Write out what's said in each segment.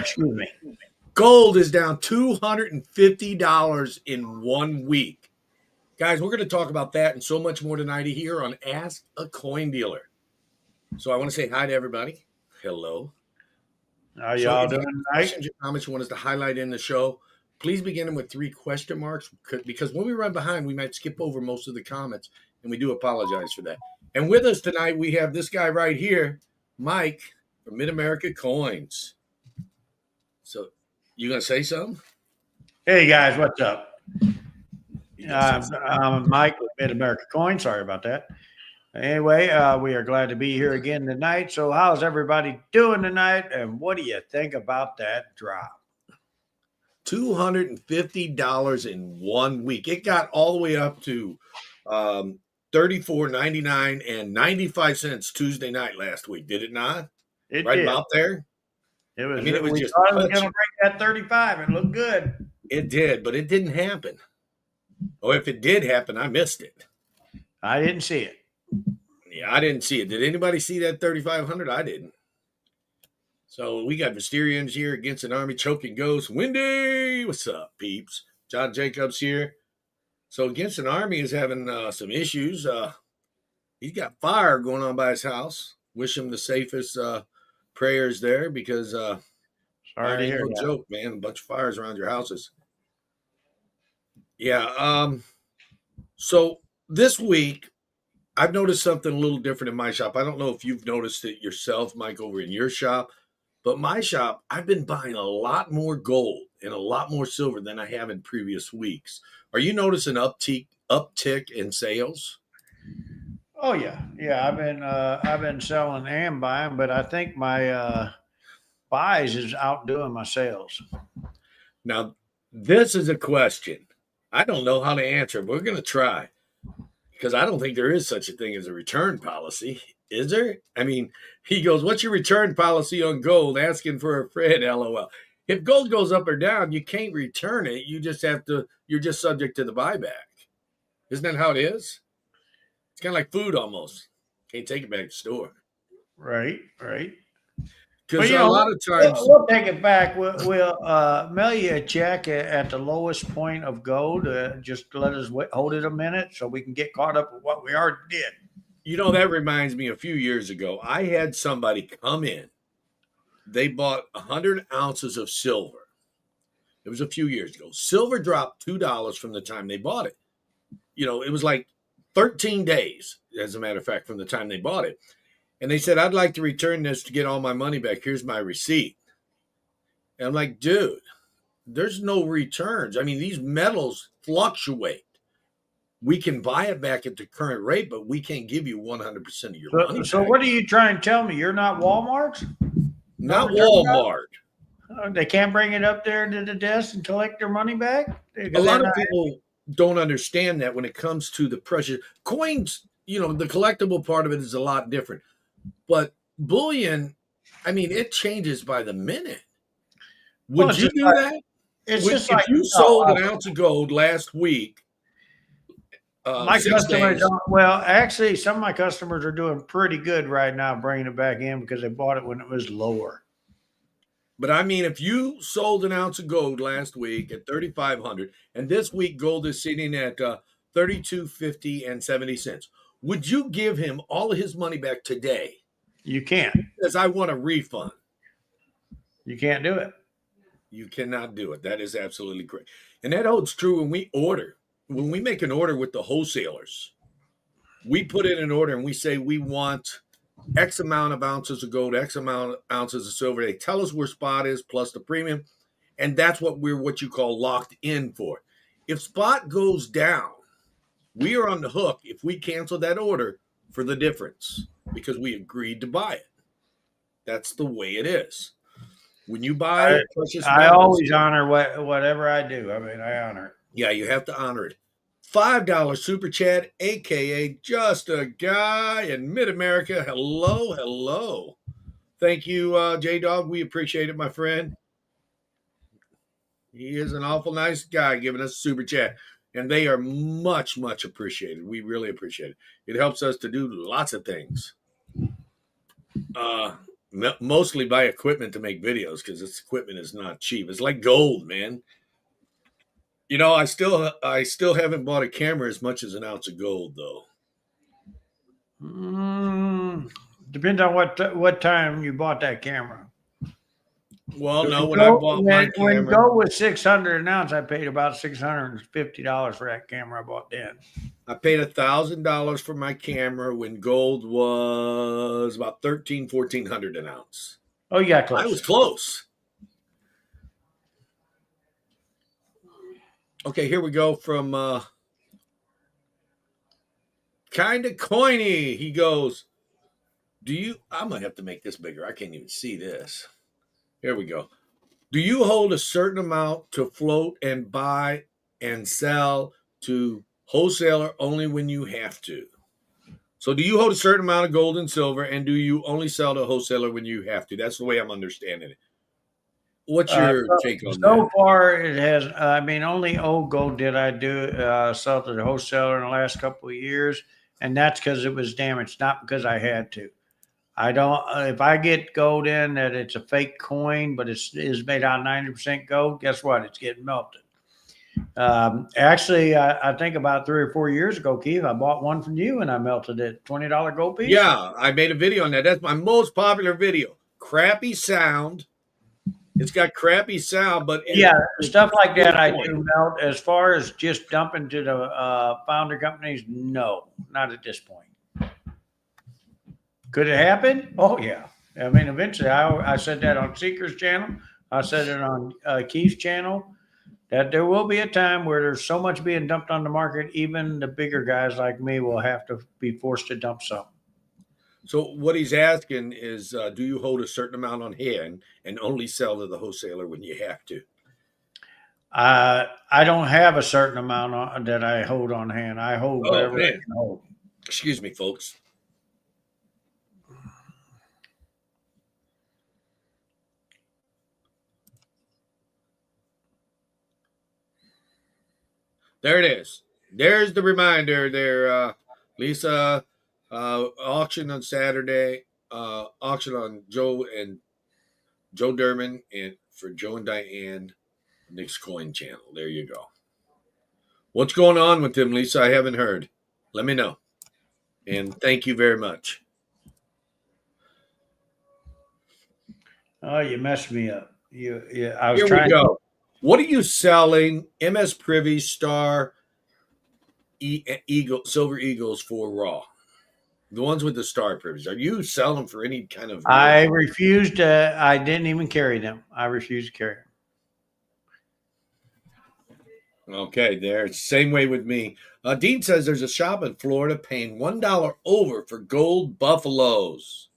Excuse me. Gold is down $250 in 1 week. Guys, we're going to talk about that and so much more tonight here on Ask a Coin Dealer. So I want to say hi to everybody. Hello. How y'all doing tonight? Questions or comments you want us to highlight in the show, please begin them with 3 question marks because when we run behind, we might skip over most of the comments, and we do apologize for that. And with us tonight, we have this guy right here, Mike from Mid-America Coins. So you going to say something? Hey, guys, what's up? I'm Mike with Mid-America Coins. Sorry about that. Anyway, we are glad to be here again tonight. So how's everybody doing tonight, and what do you think about that drop? $250 in 1 week. It got all the way up to $34.99 and 95 cents Tuesday night last week. Did it not? It right did. About there? It was. I mean, it was we just. thought it was going to break that 35. It looked good. It did, but it didn't happen. Or if it did happen, I missed it. I didn't see it. Yeah, I didn't see it. Did anybody see that 3,500? I didn't. So we got Mysterians here against an Army choking ghost. Wendy, what's up, peeps? John Jacobs here. So against an Army is having some issues. He's got fire going on by his house. Wish him the safest prayers there because sorry to hear no joke, man. A bunch of fires around your houses. Yeah. So this week, I've noticed something a little different in my shop. I don't know if you've noticed it yourself, Mike, over in your shop, but my shop, I've been buying a lot more gold and a lot more silver than I have in previous weeks. Are you noticing uptick in sales? Oh yeah. I've been selling and buying, but I think my buys is outdoing my sales. Now, this is a question. I don't know how to answer, but we're going to try. Because I don't think there is such a thing as a return policy. Is there? I mean, he goes, what's your return policy on gold? Asking for a friend, LOL. If gold goes up or down, you can't return it. You just have to, you're just subject to the buyback. Isn't that how it is? It's kind of like food almost. Can't take it back to the store. Right. Because a lot of times we'll take it back. We'll mail you a check at the lowest point of gold. Just let us hold it a minute so we can get caught up with what we already did. You know, that reminds me a few years ago, I had somebody come in. They bought 100 ounces of silver. It was a few years ago. Silver dropped $2 from the time they bought it. You know, it was like 13 days, as a matter of fact, from the time they bought it. And they said, I'd like to return this to get all my money back. Here's my receipt. And I'm like, dude, there's no returns. I mean, these metals fluctuate. We can buy it back at the current rate, but we can't give you 100% of your money. So what are you trying to tell me? You're not Walmart? Not Walmart. They can't bring it up there to the desk and collect their money back? A lot of people don't understand that when it comes to the precious coins. You know, the collectible part of it is a lot different. But bullion, I mean, it changes by the minute. Would you do that? It's just like you sold an ounce of gold last week. My customers don't. Well, actually, some of my customers are doing pretty good right now, bringing it back in because they bought it when it was lower. But I mean, if you sold an ounce of gold last week at 3,500, and this week gold is sitting at 32.50 and 70 cents, would you give him all of his money back today? You can't. Because I want a refund. You can't do it. You cannot do it. That is absolutely correct. And that holds true when we order. When we make an order with the wholesalers, we put in an order and we say we want X amount of ounces of gold, X amount of ounces of silver. They tell us where spot is plus the premium. And that's what we're what you call locked in for. If spot goes down, we are on the hook if we cancel that order for the difference because we agreed to buy it. That's the way it is. When you buy precious metals, I always honor whatever I do. I mean, I honor it. Yeah, you have to honor it. $5 super chat, a.k.a. just a guy in mid-America. Hello. Thank you, J-Dog. We appreciate it, my friend. He is an awful nice guy giving us a super chat. And they are much, much appreciated. We really appreciate it. It helps us to do lots of things. mostly buy equipment to make videos because this equipment is not cheap. It's like gold, man. You know, I still haven't bought a camera as much as an ounce of gold, though. Mm, depends on what time you bought that camera. Well, no, When when I gold, bought my when camera, gold was 600 an ounce, I paid about $650 for that camera I bought then. I paid $1,000 for my camera when gold was about 1,400 an ounce. Oh, you got I close. was close. Okay, here we go from kind of coiny. He goes, "Do you?" I'm gonna have to make this bigger. I can't even see this. Here we go. Do you hold a certain amount to float and buy and sell to wholesaler only when you have to? So, do you hold a certain amount of gold and silver, and do you only sell to a wholesaler when you have to? That's the way I'm understanding it. What's your So, take on that? so far, it has. I mean, only old gold did I do sell to the wholesaler in the last couple of years, and that's because it was damaged, not because I had to. I don't. If I get gold in that it's a fake coin, but it's is made out of 90% gold, guess what? It's getting melted. Actually, I think about 3 or 4 years ago, Keith, I bought one from you and I melted it. $20 gold piece. Yeah, I made a video on that. That's my most popular video. Crappy sound. It's got crappy sound, but Yeah, it's stuff like that I point. do melt. As far as just dumping to the founder companies, no, not at this point. Could it happen? Oh yeah. I mean, eventually, I said that on Seeker's channel. I said it on Keith's channel. That there will be a time where there's so much being dumped on the market, even the bigger guys like me will have to be forced to dump some. So what he's asking is, do you hold a certain amount on hand and only sell to the wholesaler when you have to? I don't have a certain amount that I hold on hand. I hold Oh whatever I man, can hold. excuse me, folks. There it is. There's the reminder there, Lisa. Auction on Saturday. Auction on Joe Durman and for Joe and Diane, Nick's Coin Channel. There you go. What's going on with them, Lisa? I haven't heard. Let me know. And thank you very much. Oh, you messed me up. Yeah, I was Here we trying to. go. What are you selling? MS Privy Star Eagle Silver Eagles for raw. The ones with the star privies. Are you selling for any kind of real? I refused to. I didn't even carry them. I refused to carry them. Okay, there. Same way with me. Dean says there's a shop in Florida paying $1 over for gold buffaloes.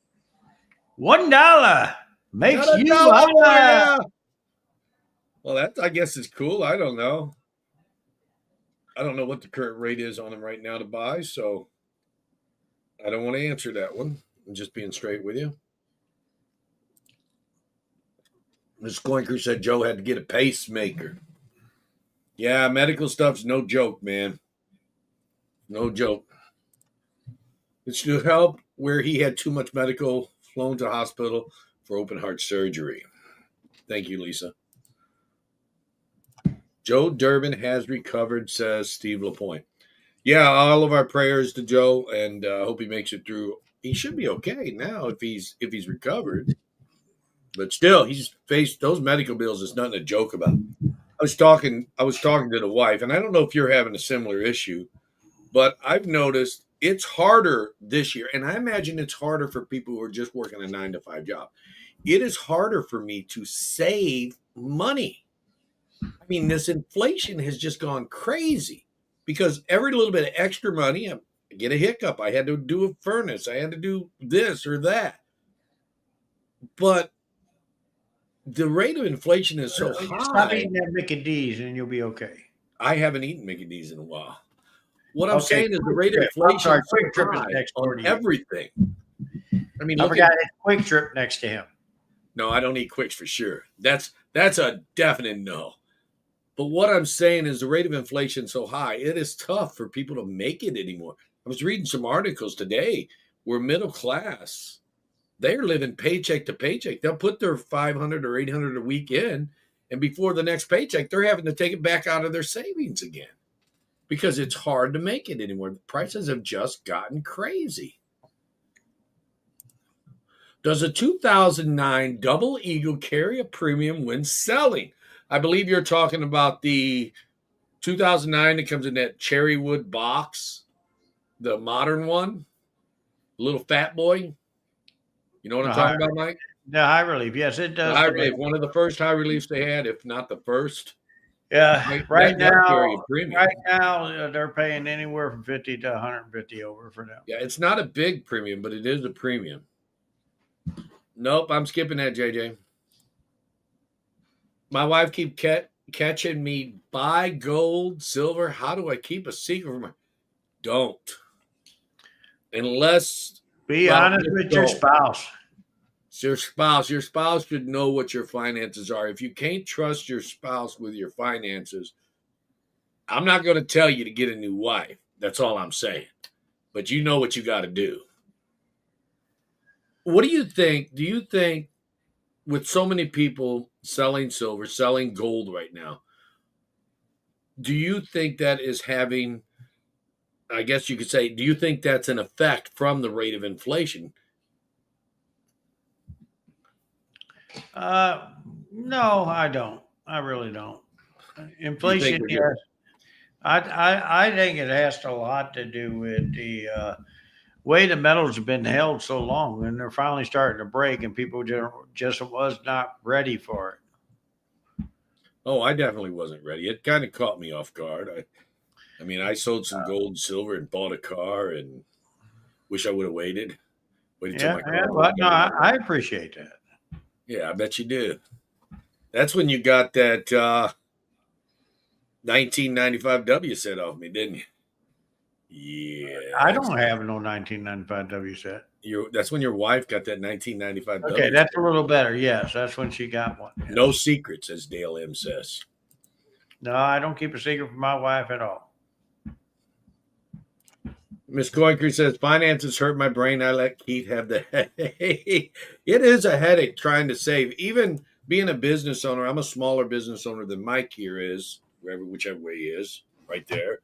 $1 Got makes a you dollar for high. you. Well, that I guess is cool. I don't know. I don't know what the current rate is on them right now to buy, so I don't want to answer that one. I'm just being straight with you. Miss Coinker said Joe had to get a pacemaker. Yeah, medical stuff's no joke, man. No joke. It's to help where he had too much medical, flown to hospital for open heart surgery. Thank you, Lisa. Joe Durbin has recovered, says Steve LaPointe. Yeah, all of our prayers to Joe, and hope he makes it through. He should be okay now if he's recovered. But still, he's faced those medical bills. Is nothing to joke about. I was talking to the wife, and I don't know if you're having a similar issue, but I've noticed it's harder this year, and I imagine it's harder for people who are just working a 9 to 5 job. It is harder for me to save money. I mean, this inflation has just gone crazy because every little bit of extra money, I get a hiccup. I had to do a furnace. I had to do this or that. But the rate of inflation is so Stop high. eating that Mickey D's and you'll be okay. I haven't eaten Mickey D's in a while. What I'm Okay, saying is the Quick rate of Trip. I'm inflation sorry, is so Quick Trip is high next door on to you. everything. I mean, I look at forgot it's Quick Trip next to him. no, I don't eat quicks for sure. That's a definite no. But what I'm saying is the rate of inflation is so high, it is tough for people to make it anymore. I was reading some articles today where middle class they're living paycheck to paycheck. They'll put their 500 or 800 a week in, and before the next paycheck, they're having to take it back out of their savings again because it's hard to make it anymore. The prices have just gotten crazy. Does a 2009 Double Eagle carry a premium when selling? I believe you're talking about the 2009 that comes in that cherry wood box, the modern one, little fat boy. You know what The I'm high, talking about, Mike? the high relief. Yes, it The does high today. relief, one of the first high reliefs they had, if not the first. Yeah, Right, that does carry a premium. right now they're paying anywhere from 50 to 150 over for them. Yeah, it's not a big premium, but it is a premium. Nope, I'm skipping that, JJ. My wife keep catching me buy gold, silver. How do I keep a secret from her? Don't. Unless, Be well, honest just with your don't. spouse. It's your spouse should know what your finances are. If you can't trust your spouse with your finances, I'm not going to tell you to get a new wife. That's all I'm saying. But you know what you got to do. What do you think? Do you think with so many people selling silver, selling gold right now, do you think that is having, I guess you could say, do you think that's an effect from the rate of inflation? No, I don't. I really don't. You think Inflation, we're yes. just, I think it has a lot to do with the way the metals have been held so long, and they're finally starting to break, and people just was not ready for it. oh, I definitely wasn't ready. It kind of caught me off guard. I mean, I sold some gold and silver and bought a car and wish I would have waited till Yeah, my yeah. car was But no, better. I appreciate that. Yeah, I bet you did. That's when you got that 1995 W set off me, didn't you? I Yeah, don't have no 1995 W set. that's when your wife got that 1995 Okay, W that's set. a little better. Yes, that's when she got one. No Yes. secrets, as Dale M says. No, I don't keep a secret from my wife at all. Miss Coiker says, finances hurt my brain. I let Keith have the headache. It is a headache trying to save. Even being a business owner, I'm a smaller business owner than Mike here is, whichever way he is, right there.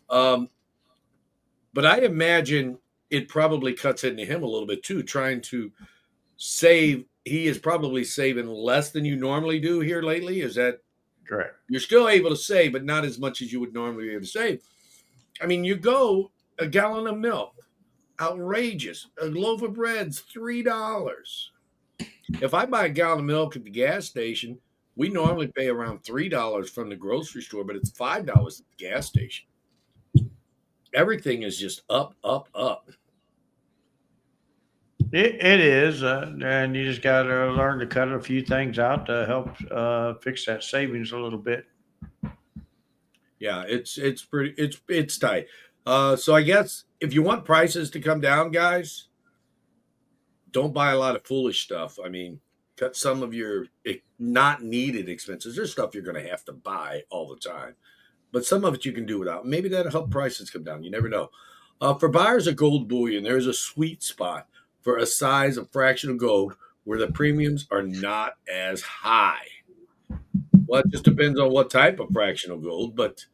But I imagine it probably cuts into him a little bit too, trying to save. He is probably saving less than you normally do here lately. Is that Correct. you're still able to save, but not as much as you would normally be able to save? I mean, you go a gallon of milk, outrageous. A loaf of bread's $3. If I buy a gallon of milk at the gas station, we normally pay around $3 from the grocery store, but it's $5 at the gas station. Everything is just up, up, up. It is, and you just got to learn to cut a few things out to help fix that savings a little bit. Yeah, it's tight. So I guess if you want prices to come down, guys, don't buy a lot of foolish stuff. I mean, cut some of your not needed expenses. There's stuff you're going to have to buy all the time, but some of it you can do without. Maybe that'll help prices come down. You never know. For buyers of gold bullion, there's a sweet spot for a size of fractional gold where the premiums are not as high. Well, it just depends on what type of fractional gold, but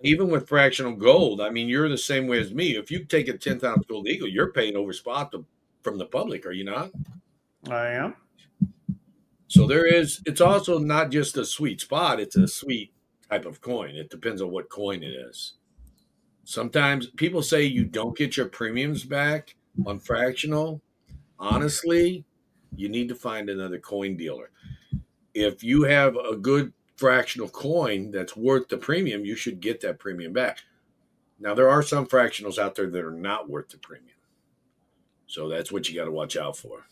even with fractional gold, I mean, you're the same way as me. If you take a 10th ounce gold eagle, you're paying over spot from the public, are you not? I am. So it's also not just a sweet spot, it's a sweet type of coin. It depends on what coin it is. Sometimes people say you don't get your premiums back on fractional. Honestly, you need to find another coin dealer. If you have a good fractional coin that's worth the premium, you should get that premium back. Now, there are some fractionals out there that are not worth the premium. So that's what you got to watch out for.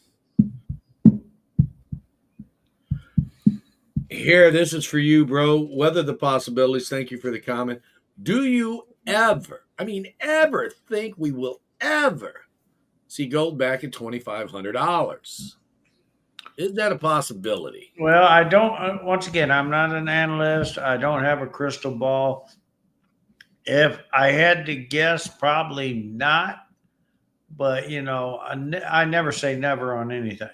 Here, this is for you, bro. Weather the possibilities. Thank you for the comment. Do you ever think we will ever see gold back at $2,500? Is that a possibility? Well, I don't. Once again, I'm not an analyst. I don't have a crystal ball. If I had to guess, probably not. but I never say never on anything.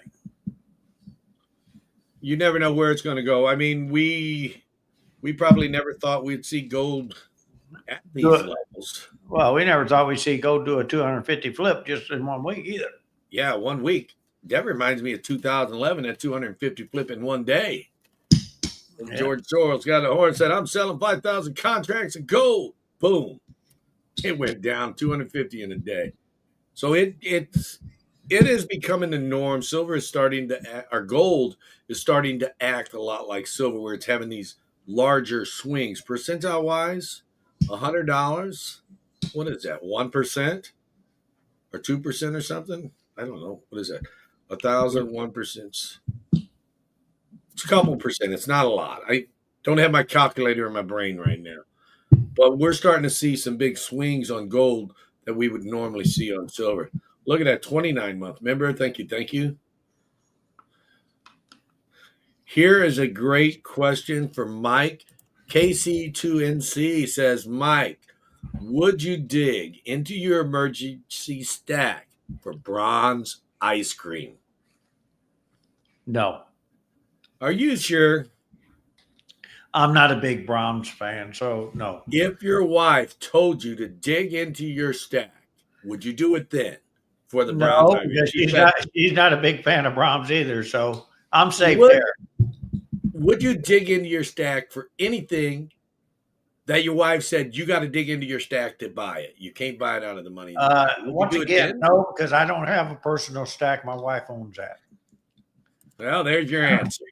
You never know where it's going to go. I mean, we probably never thought we'd see gold at Do these it. levels. Well, we never thought we'd see go do a 250 flip just in 1 week either. Yeah, 1 week. That reminds me of 2011 at 250 flip in one day. And Yeah. George Soros got a horn and said, I'm selling 5,000 contracts of gold. Boom. It went down 250 in a day. So it is becoming the norm. Silver is starting to act, or gold is starting to act a lot like silver, where it's having these larger swings. Percentile wise, $100. What is that? 1% or 2% or something? I don't know. What is that? 1,000, 1%. It's a couple percent. It's not a lot. I don't have my calculator in my brain right now. But we're starting to see some big swings on gold that we would normally see on silver. Look at that 29 month. Remember? Thank you. Thank you. Here is a great question for Mike. KC2NC says, Mike, would you dig into your emergency stack for bronze ice cream? No, Are you sure? I'm not a big Browns fan, so no. If your wife told you to dig into your stack, would you do it then for the bronze No, ice cream? because She said, she's not a big fan of Browns either, so I'm safe would, there. would you dig into your stack for anything that your wife said you got to dig into your stack to buy it? You can't buy it out of the money in the bank. Would you Once do it again, then? no, because I don't have a personal stack. My wife owns that. Well, there's your answer.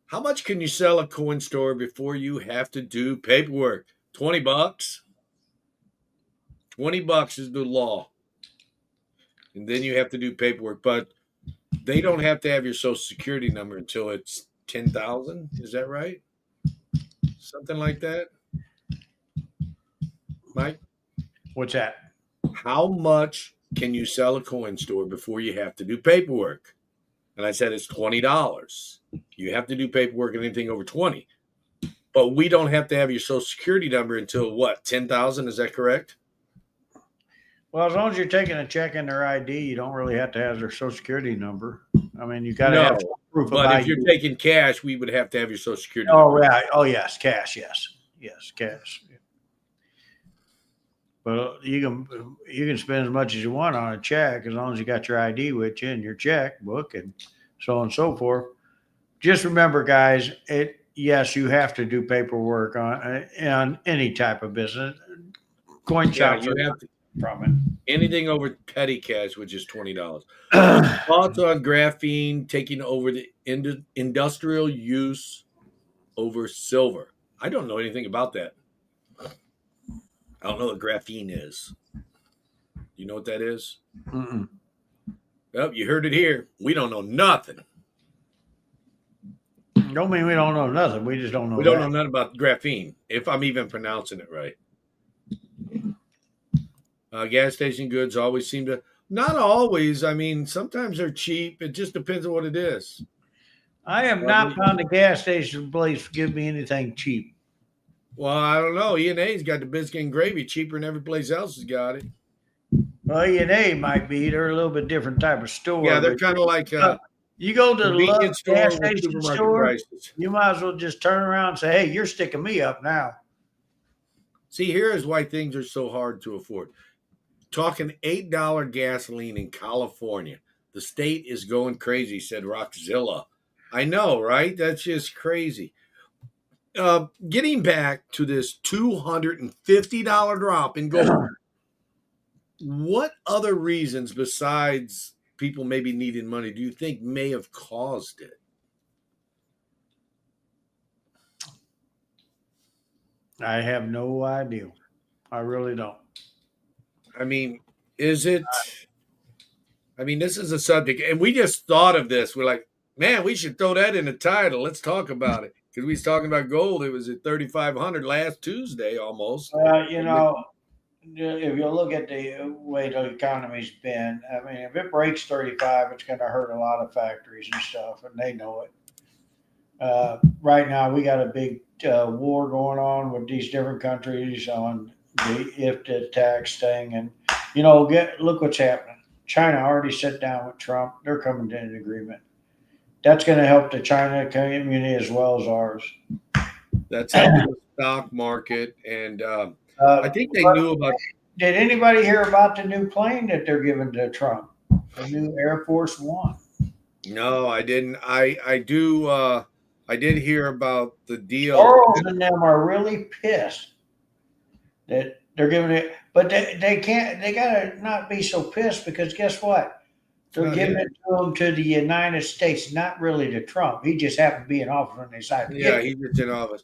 How much can you sell a coin store before you have to do paperwork? $20. $20 is the law. And then you have to do paperwork. But they don't have to have your social security number until it's 10,000. Is that right? Something like that. Mike, What's that? how much can you sell a coin store before you have to do paperwork? And I said it's $20. You have to do paperwork on anything over 20. But we don't have to have your social security number until what, 10,000? Is that correct? Well, as long as you're taking a check in their ID, you don't really have to have their social security number. I mean, you got to have No. proof of But if ID. you're taking cash, we would have to have your social security Oh, number. right. Oh, yes, cash. Yes, cash. But you can spend as much as you want on a check as long as you got your ID with you and your checkbook and so on and so forth. Just remember, guys, yes, you have to do paperwork on any type of business. Coin Yeah, shops you are have to, from anything over petty cash, which is $20. it. Thoughts on graphene taking over the industrial use over silver? I don't know anything about that. I don't know what graphene is. You know what that is? Mm-mm. Well, you heard it here. We don't know nothing. Don't mean we don't know nothing. We just don't know We don't know that. nothing about graphene, if I'm even pronouncing it right. Gas station goods always seem to, not always. I mean, sometimes they're cheap. It just depends on what it is. I have not found a gas station place give me anything cheap. Well, I don't know. E&A's got the biscuit and gravy cheaper than every place else has got it. Well, E&A might be. They're a little bit different type of store. Yeah, they're But kind of like you go to the convenience gas store with station supermarket store, prices. you might as well just turn around and say, hey, you're sticking me up now. See, here is why things are so hard to afford. Talking $8 gasoline in California. The state is going crazy, said Rockzilla. I know, right? That's just crazy. Getting back to this $250 drop in gold, what other reasons besides people maybe needing money do you think may have caused it? I have no idea. I really don't. I mean, is it? I mean, this is a subject, and we just thought of this. We're like, man, we should throw that in the title. Let's talk about it because we was talking about gold. It was at 3,500 last Tuesday almost. If you look at the way the economy's been, I mean, if it breaks 35, it's going to hurt a lot of factories and stuff, and they know it. Right now, we got a big war going on with these different countries on the IFTA tax thing, and Look what's happening. China already sat down with Trump. They're coming to an agreement. That's going to help the China community as well as ours. That's helping the stock market, and I think they But knew about. did anybody hear about the new plane that they're giving to Trump? The new Air Force One. No, I didn't. I do. I did hear about the deal. Charles and them are really pissed that they're giving it, but they can't. They gotta not be so pissed because guess what? It's They're not giving him. it to him to the United States, not really to Trump. He just happened to be in office when they decided to give Yeah, it. he gets in office.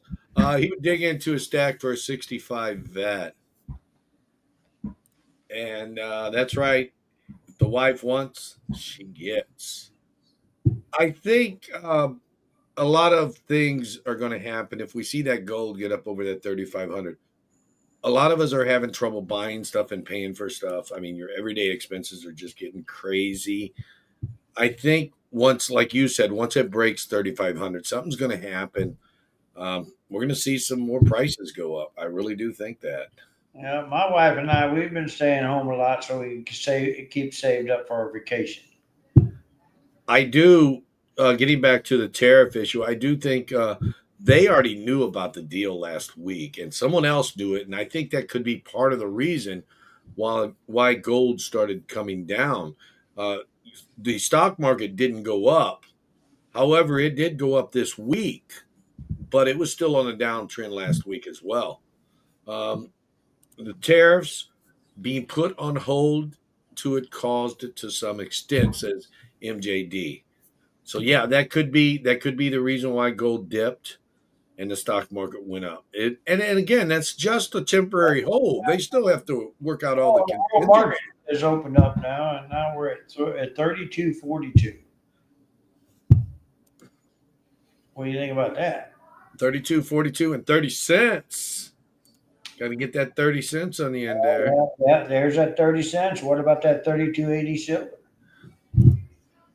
He would dig into a stack for a 65 vet, and that's right. If the wife wants, she gets. I think a lot of things are going to happen if we see that gold get up over that 3,500. A lot of us are having trouble buying stuff and paying for stuff. I mean, your everyday expenses are just getting crazy. I think once, like you said, once it breaks 3,500, something's going to happen. We're going to see some more prices go up. I really do think that. Yeah, my wife and I, we've been staying home a lot so we can keep saved up for our vacation. I do, getting back to the tariff issue, I do think they already knew about the deal last week and someone else knew it. And I think that could be part of the reason why gold started coming down. Uh, the stock market didn't go up. However, it did go up this week, but it was still on a downtrend last week as well. Um, the tariffs being put on hold to it caused it to some extent, says MJD. So yeah, that could be the reason why gold dipped and the stock market went up. And again, that's just a temporary hold. They still have to work out all the Oh, the whole market contingencies. is opened up now, and now we're at 32.42. What do you think about that? 32, 42, and 30 cents. Got to get that 30 cents on the end there. Yeah, yeah, there's that 30 cents. What about that 32.80 silver?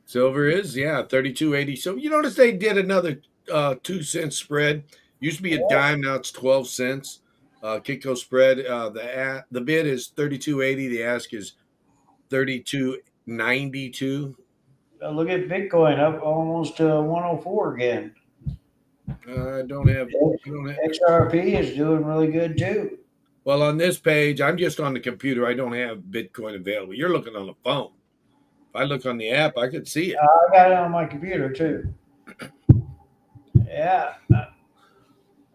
Silver is, yeah, 32.80. So you notice they did another 2 cent spread. Used to be a dime, now it's 12 cents. Kitco spread. The bid is 32.80. The ask is 32.92. Look at Bitcoin up almost to 104 again. I don't have. I don't have. XRP is doing really good too. Well, on this page, I'm just on the computer. I don't have Bitcoin available. You're looking on the phone. If I look on the app, I could see it. I got it on my computer too. Yeah,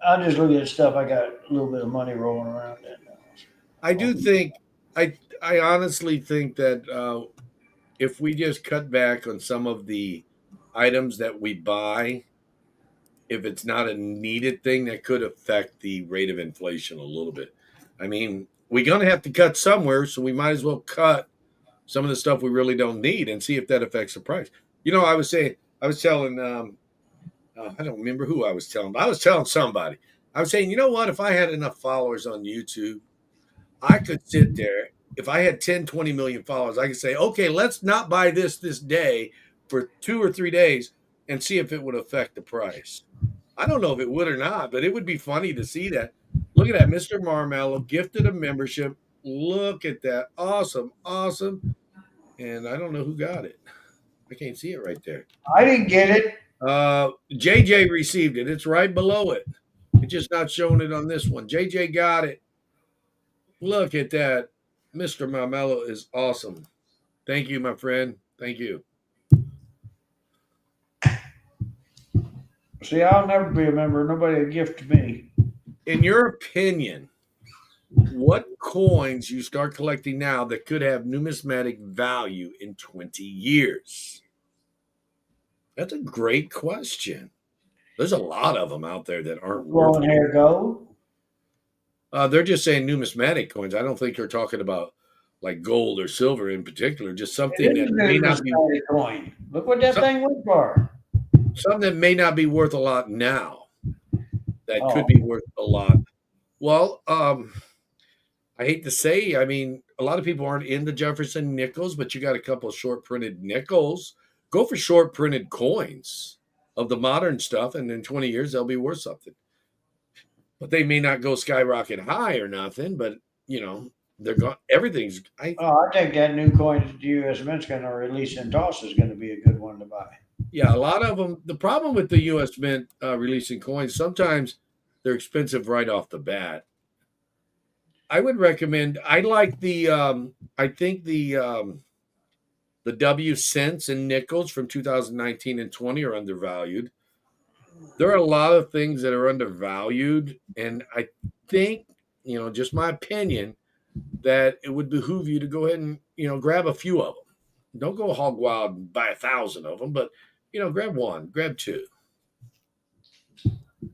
I'll just look at stuff. I got a little bit of money rolling around in. I do think. I honestly think that if we just cut back on some of the items that we buy, if it's not a needed thing, that could affect the rate of inflation a little bit. I mean, we're going to have to cut somewhere, so we might as well cut some of the stuff we really don't need and see if that affects the price. I was saying, I was telling, I don't remember who I was telling, but I was telling somebody. I was saying, you know what? If I had enough followers on YouTube, I could sit there. If I had 10, 20 million followers, I could say, okay, let's not buy this day for 2 or 3 days and see if it would affect the price. I don't know if it would or not, but it would be funny to see that. Look at that. Mr. Marmello gifted a membership. Look at that. Awesome. Awesome. And I don't know who got it. I can't see it right there. I didn't get it. JJ received it. It's right below it. It's just not showing it on this one. JJ got it. Look at that. Mr. Marmello is awesome. Thank you, my friend. Thank you. See, I'll never be a member. Nobody will gift to me. In your opinion, what coins you start collecting now that could have numismatic value in 20 years? That's a great question. There's a lot of them out there that aren't worth Blowing it. hair gold. They're just saying numismatic coins. I don't think they're talking about like gold or silver in particular, just It something is that a may not be numismatic coin. Look what that some, thing went for. something that may not be worth a lot now that could Oh, be worth a lot. Well, I hate to say, I mean, a lot of people aren't into Jefferson nickels, but you got a couple of short printed nickels. Go for short printed coins of the modern stuff, and in 20 years they'll be worth something. But they may not go skyrocket high or nothing, but They're gone. Everything's. Oh, I think that new coin that the U.S. Mint's going to release in toss is going to be a good one to buy. Yeah, a lot of them. The problem with the U.S. Mint releasing coins, sometimes they're expensive right off the bat. I would recommend. I like the. I think the W cents and nickels from 2019 and 20 are undervalued. There are a lot of things that are undervalued, and I think, just my opinion, that it would behoove you to go ahead and grab a few of them. Don't go hog wild and buy 1,000 of them, but grab one, grab two.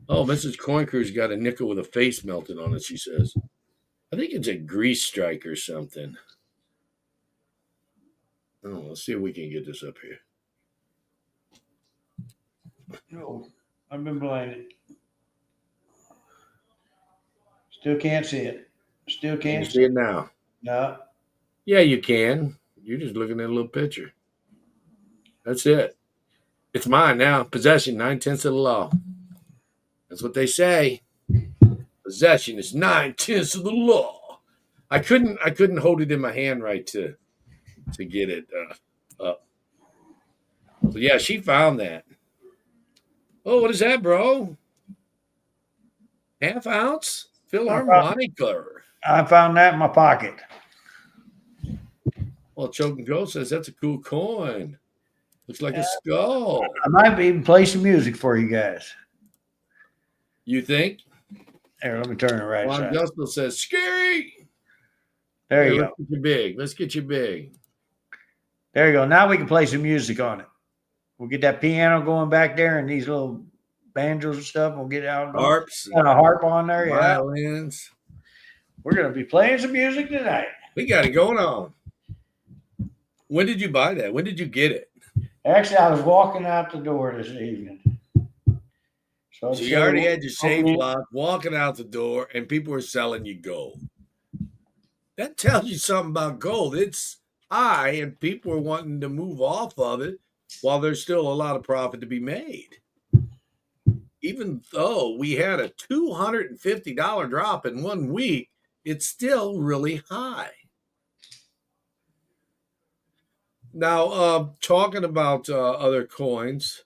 Oh, Mrs. Coin Crew's got a nickel with a face melted on it, she says. I think it's a grease strike or something. Oh, let's see if we can get this up here. No, I've been blinded. Still can't see it. Still Can you can't see see it it. now? No. Yeah, you can. You're just looking at a little picture. That's it. It's mine now. Possession, 9/10 of the law. That's what they say. Possession is 9/10 of the law. I couldn't hold it in my hand right to get it up. So yeah, she found that. Oh, what is that, bro? Half ounce Philharmonica. I found that in my pocket. Well, Choking Ghost says that's a cool coin. Looks like a skull. I might even play some music for you guys. You think? Here, let me turn it right Juan side. Gusto says scary. There Here, you let's go. get you big. Let's get you big. There you go. Now we can play some music on it. We'll get that piano going back there and these little banjos and stuff. We'll get it out going. Harps, Got a harp on there. Yeah. violins. We're going to be playing some music tonight. We got it going on. When did you buy that? When did you get it? Actually, I was walking out the door this evening. So you already had your safe locked, walking out the door, and people were selling you gold. That tells you something about gold. It's high, and people are wanting to move off of it while there's still a lot of profit to be made. Even though we had a $250 drop in 1 week, it's still really high. Now, talking about other coins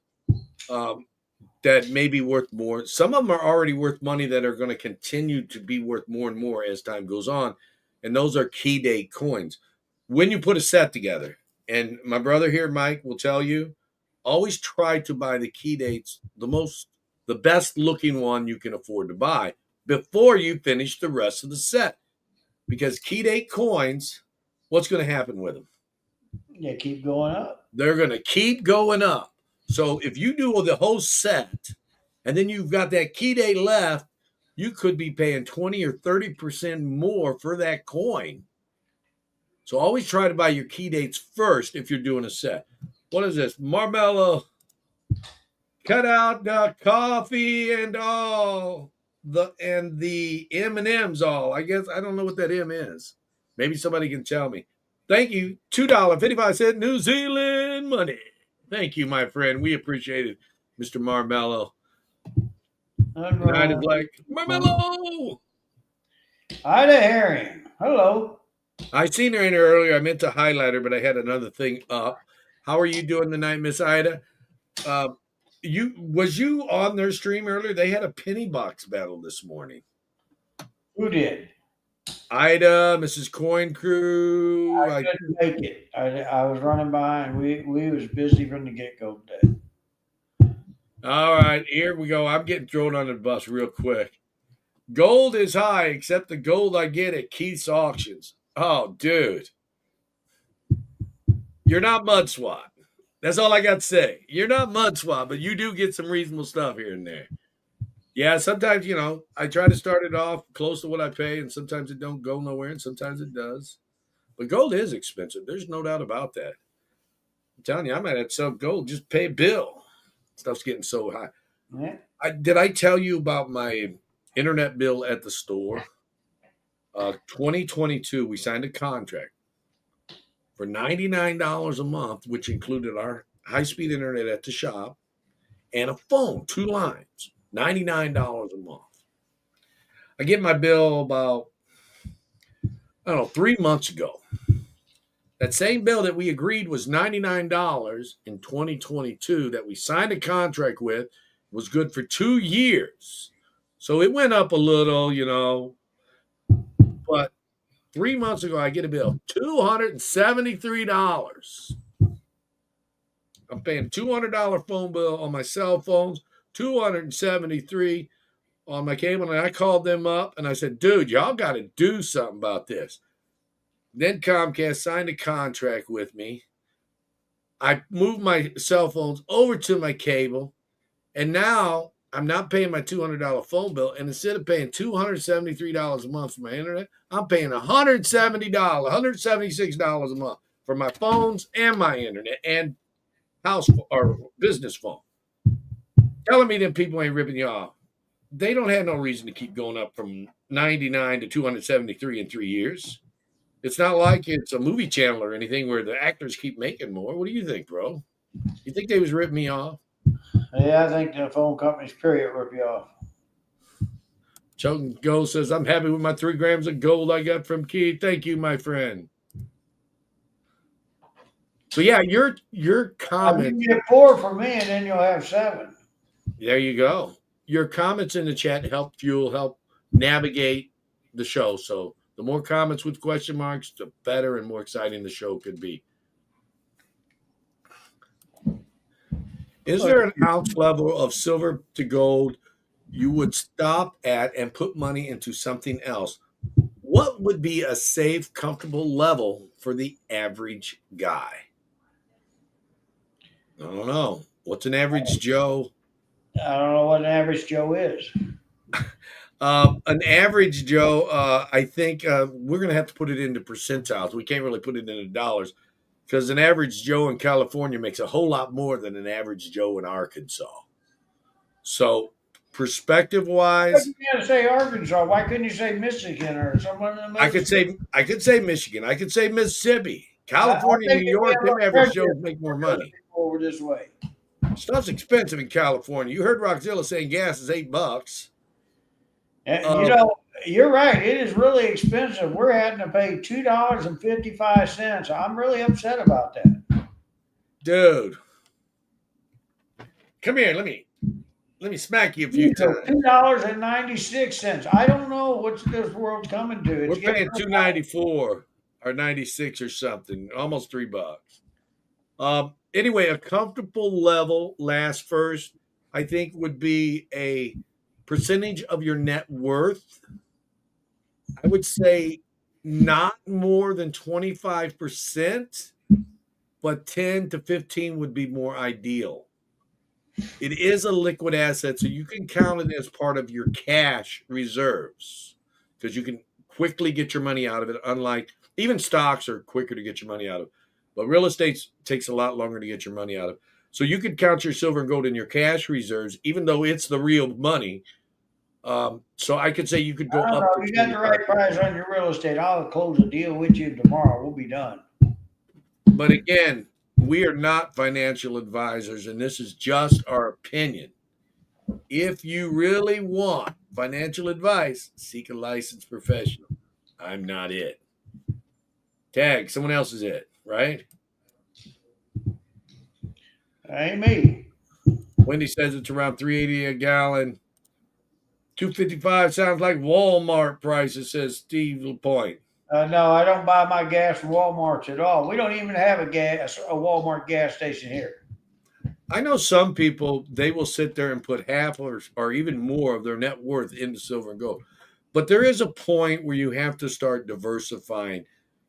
that may be worth more, some of them are already worth money that are going to continue to be worth more and more as time goes on, and those are key date coins. When you put a set together, and my brother here, Mike, will tell you, always try to buy the key dates, the best looking one you can afford to buy before you finish the rest of the set. Because key date coins, what's going to happen with them? Yeah, keep going up. They're going to keep going up. So if you do the whole set and then you've got that key date left, you could be paying 20 or 30% more for that coin. So always try to buy your key dates first if you're doing a set. What is this? Marmello. Cut out the coffee and all the M&Ms all. I guess I don't know what that M is. Maybe somebody can tell me. Thank you. $2.55 New Zealand money. Thank you, my friend. We appreciate it, Mr. Marmello. And I was like, Marmello. Hi there, Harry. Hello. I seen her in here earlier. I meant to highlight her, but I had another thing up. How are you doing tonight, Miss Ida? Was you on their stream earlier? They had a penny box battle this morning. Who did? Ida, Mrs. Coin Crew. I couldn't make it. I was running by, and we was busy from the get go today. All right, here we go. I'm getting thrown under the bus real quick. Gold is high, except the gold I get at Keith's auctions. Oh, dude. You're not mud swat. That's all I got to say. You're not mud swat, but you do get some reasonable stuff here and there. Yeah, sometimes, I try to start it off close to what I pay, and sometimes it don't go nowhere, and sometimes it does. But gold is expensive. There's no doubt about that. I'm telling you, I might have to sell gold. Just pay a bill. Stuff's getting so high. Yeah. Did I tell you about my internet bill at the store? 2022, we signed a contract for $99 a month, which included our high-speed internet at the shop and a phone, 2 lines, $99 a month. I get my bill about I don't know, 3 months ago. That same bill that we agreed was $99 in 2022 that we signed a contract with was good for 2 years. So it went up a little, but 3 months ago I get a bill $273. I'm paying $200 phone bill on my cell phones, 273 on my cable, and I called them up and I said, "Dude, y'all got to do something about this." Then Comcast signed a contract with me. I moved my cell phones over to my cable, and now I'm not paying my $200 phone bill. And instead of paying $273 a month for my internet, I'm paying $170, $176 a month for my phones and my internet and house or business phone. Telling me that people ain't ripping you off. They don't have no reason to keep going up from 99 to 273 in 3 years. It's not like it's a movie channel or anything where the actors keep making more. What do you think, bro? You think they was ripping me off? Yeah, I think the phone company's period rip you off. Chosen Gold says, "I'm happy with my 3 grams of gold I got from Keith. Thank you, my friend." So yeah, your You comment. can get 4 from me, and then you'll have 7. There you go. Your comments in the chat help navigate the show. So the more comments with question marks, the better and more exciting the show could be. Is there an ounce level of silver to gold you would stop at and put money into something else? What would be a safe, comfortable level for the average guy? I don't know. What's an average Joe? I don't know what an average Joe is. An average Joe, I think we're going to have to put it into percentiles. We can't really put it into dollars because an average Joe in California makes a whole lot more than an average Joe in Arkansas. So, perspective wise, You gotta say Arkansas. Why couldn't you say Michigan or someone in the I could say Michigan, I could say Mississippi, I California, think New it'd be York. a Them little average Joes prejudice make more for those money. people over this way. Stuff's expensive in California. You heard Rockzilla saying gas is $8. And Um, you're right. It is really expensive. We're having to pay $2.55. I'm really upset about that. dude, come here. Let me smack you a few times. $2.96. I don't know what this world's coming to. It's We're getting paying 294 or 96 or something, almost $3. Anyway, a comfortable level last first, I think, would be a percentage of your net worth. I would say not more than 25%, but 10 to 15 would be more ideal. It is a liquid asset, so you can count it as part of your cash reserves because you can quickly get your money out of it. Unlike even stocks are quicker to get your money out of, but real estate takes a lot longer to get your money out of. So you could count your silver and gold in your cash reserves, even though it's the real money. So I could say you could go I don't up know. to You got the 25. right price on your real estate. I'll close a deal with you tomorrow. We'll be done. But again, we are not financial advisors, and this is just our opinion. If you really want financial advice, seek a licensed professional. I'm not it. Tag, someone else is it, right? Ain't me. Wendy says it's around 380 a gallon. 255 sounds like Walmart prices, says Steve LaPointe. No, I don't buy my gas from Walmart's at all. We don't even have a Walmart gas station here. I know some people, they will sit there and put half or even more of their net worth into silver and gold. But there is a point where you have to start diversifying.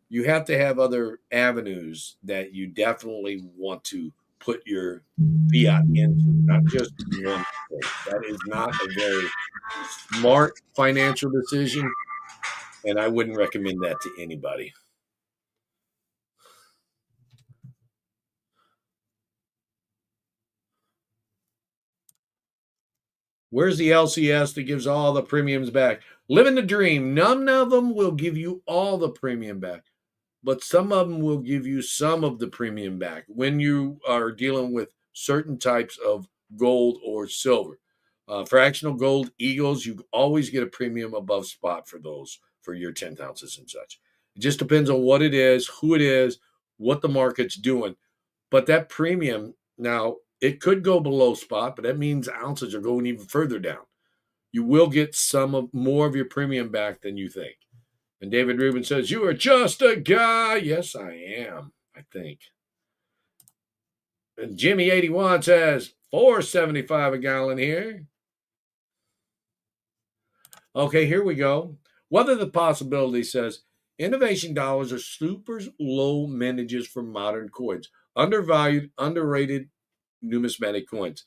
You have to have other avenues that you definitely want to put your fiat into, not just one thing. That is not a very smart financial decision, and I wouldn't recommend that to anybody. Where's the LCS that gives all the premiums back? Living the dream. None of them will give you all the premium back, but some of them will give you some of the premium back when you are dealing with certain types of gold or silver. Fractional gold eagles, you always get a premium above spot for those for your 10th ounces and such. It just depends on what it is, who it is, what the market's doing. But that premium, now, it could go below spot, but that means ounces are going even further down. You will get more of your premium back than you think. And David Rubin says, "You are just a guy." Yes, I am, I think. And Jimmy81 says, $4.75 a gallon here. Okay, here we go. Whether the possibility says innovation dollars are super low mintages for modern coins, undervalued, underrated numismatic coins.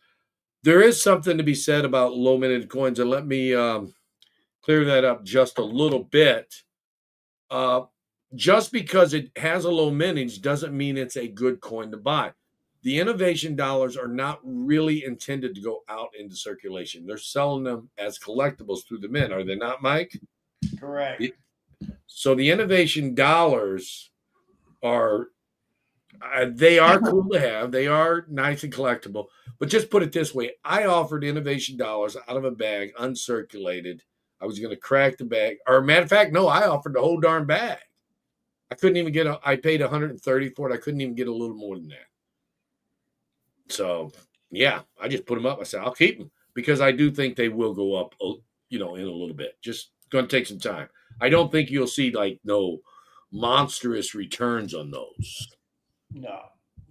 There is something to be said about low minted coins, and let me clear that up just a little bit. Just because it has a low mintage doesn't mean it's a good coin to buy. The innovation dollars are not really intended to go out into circulation. They're selling them as collectibles through the mint, are they not, Mike? Correct. So the innovation dollars are they are cool to have. They are nice and collectible. But just put it this way: I offered innovation dollars out of a bag, uncirculated. I was going to crack the bag, or matter of fact, no, I offered the whole darn bag. I couldn't even get I paid 130 for it. I couldn't even get a little more than that. So yeah, I just put them up. I said I'll keep them because I do think they will go up, in a little bit. Just going to take some time. I don't think you'll see like no monstrous returns on those. No,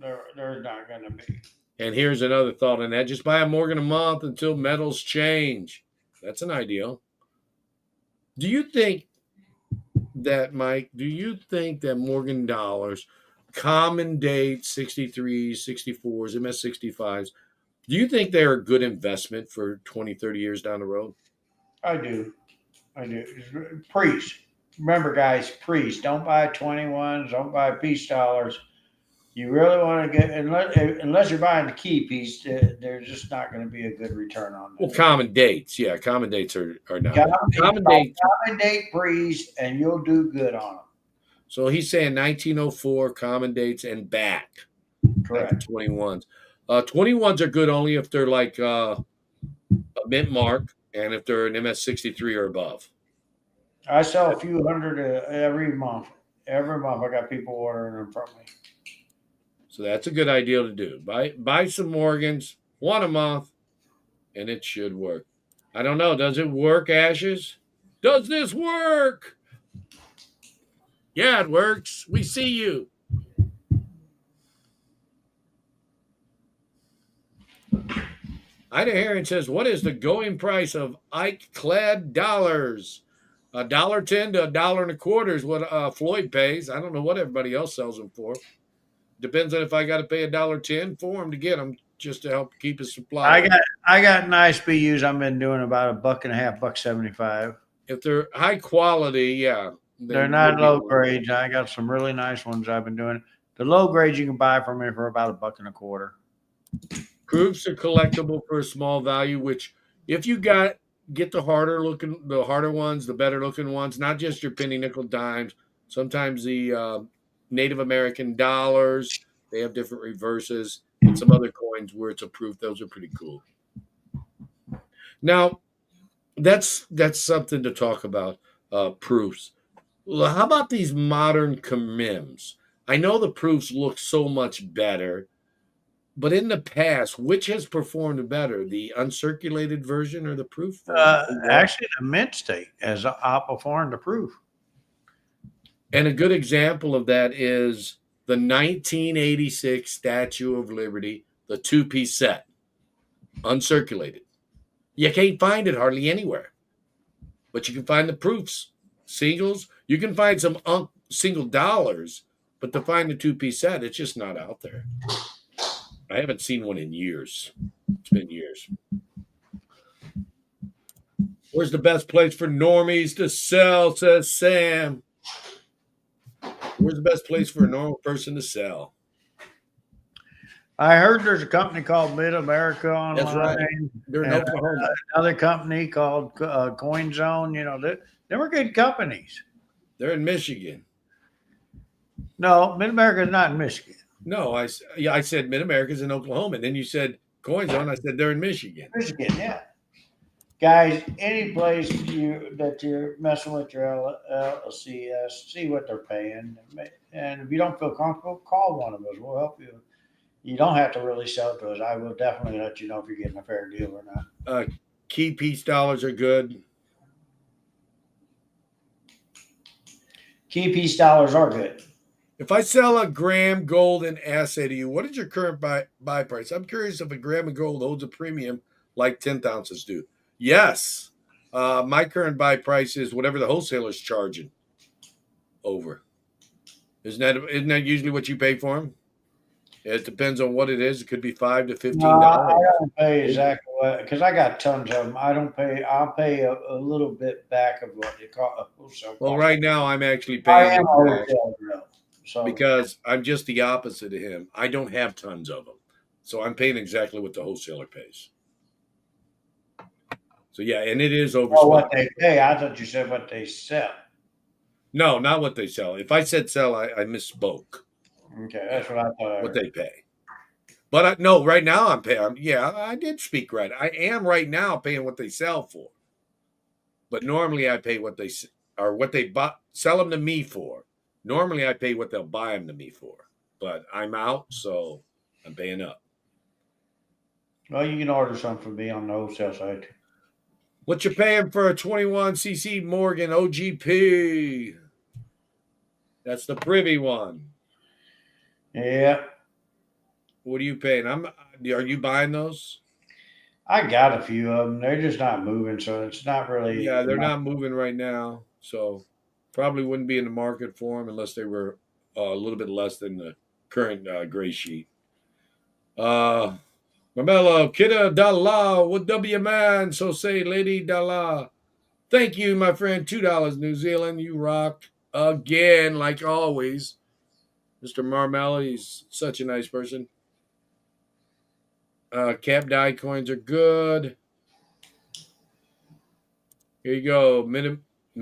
they're not going to be. And here's another thought on that: just buy a Morgan a month until metals change. That's an ideal. Do you think that, Mike? Do you think that Morgan dollars, common date 63s, 64s, MS65s, do you think they're a good investment for 20, 30 years down the road? I do. Priest. Remember, guys, priest. Don't buy 21s. Don't buy peace dollars. You really want to get, unless you're buying the key piece, there's just not going to be a good return on Well, that. common dates. Yeah, common dates are not. Common date priest, and you'll do good on them. So he's saying 1904 common dates and back. Correct. 21s. 21s are good only if they're like a mint mark and if they're an MS63 or above. I sell a few hundred every month. Every month, I got people ordering them from me. So that's a good idea to do. Buy some Morgans, one a month, and it should work. I don't know. Does it work, Ashes? Does this work? Yeah, it works. We see you. Ida Heron says, "What is the going price of Ike-clad dollars? $1.10 to $1.25 is what Floyd pays. I don't know what everybody else sells them for. Depends on if I got to pay $1.10 for them to get them, just to help keep his supply. I got nice BUs. I've been doing about $1.50, $1.75. If they're high quality, yeah, They're not low grades. I got some really nice ones I've been doing. The low grades you can buy from me for about $1.25. Proofs are collectible for a small value, which if you get the harder ones, the better looking ones, not just your penny nickel dimes. Sometimes the Native American dollars, they have different reverses, and some other coins where it's a proof. Those are pretty cool. Now, that's something to talk about, proofs. Well, how about these modern commems? I know the proofs look so much better, but in the past, which has performed better, the uncirculated version or the proof version? Actually, the mint state has outperformed the proof. And a good example of that is the 1986 Statue of Liberty, the two-piece set, uncirculated. You can't find it hardly anywhere, but you can find the proofs, singles. You can find some single dollars, but to find the two-piece set, it's just not out there. I haven't seen one in years. It's been years. Where's the best place for normies to sell, says Sam. Where's the best place for a normal person to sell? I heard there's a company called Mid America Online. That's right. They're in Oklahoma. Another company called Coin Zone. They were good companies. They're in Michigan. No, Mid America is not in Michigan. No, I said Mid America's in Oklahoma. And then you said Coin Zone. I said they're in Michigan. Michigan, yeah. Guys, any place that you're messing with your LLCs, see what they're paying. And if you don't feel comfortable, call one of us. We'll help you. You don't have to really sell it to us. I will definitely let you know if you're getting a fair deal or not. Key piece dollars are good. Key piece dollars are good. If I sell a gram gold in assay to you, what is your current buy price? I'm curious if a gram of gold holds a premium like 10th ounces do. Yes. My current buy price is whatever the wholesaler's charging over. Isn't that usually what you pay for them? It depends on what it is. It could be $5 to No, $15. I don't pay exactly what, because I got tons of them. I don't pay. I'll pay a little bit back of what they call a wholesale Well, cost. right now I'm actually I paying am it a back wholesale though. So because I'm just the opposite of him. I don't have tons of them. So I'm paying exactly what the wholesaler pays. So yeah, and it is over oh, what spot. they pay. I thought you said what they sell. No, not what they sell. If I said sell, I misspoke. Okay, that's what I thought. I What heard. they pay. But no, right now I'm paying. Yeah, I did speak right. I am right now paying what they sell for. But normally I pay what they sell them to me for. Normally I pay what they'll buy them to me for. But I'm out, so I'm paying up. Well, you can order some from me on the wholesale side. What you paying for a 21cc Morgan OGP? That's the privy one. Yeah, What are you paying? Are you buying those? I got a few of them. They're just not moving, so it's not really. Yeah, they're not moving right now, so probably wouldn't be in the market for them unless they were a little bit less than the current gray sheet. Mamelo, Kidda Dalla, what W man? So say, Lady Dalla. Thank you, my friend. $2 New Zealand. You rock again, like always. Mr. Marmello, he's such a nice person. Cap die coins are good. Here you go. Mid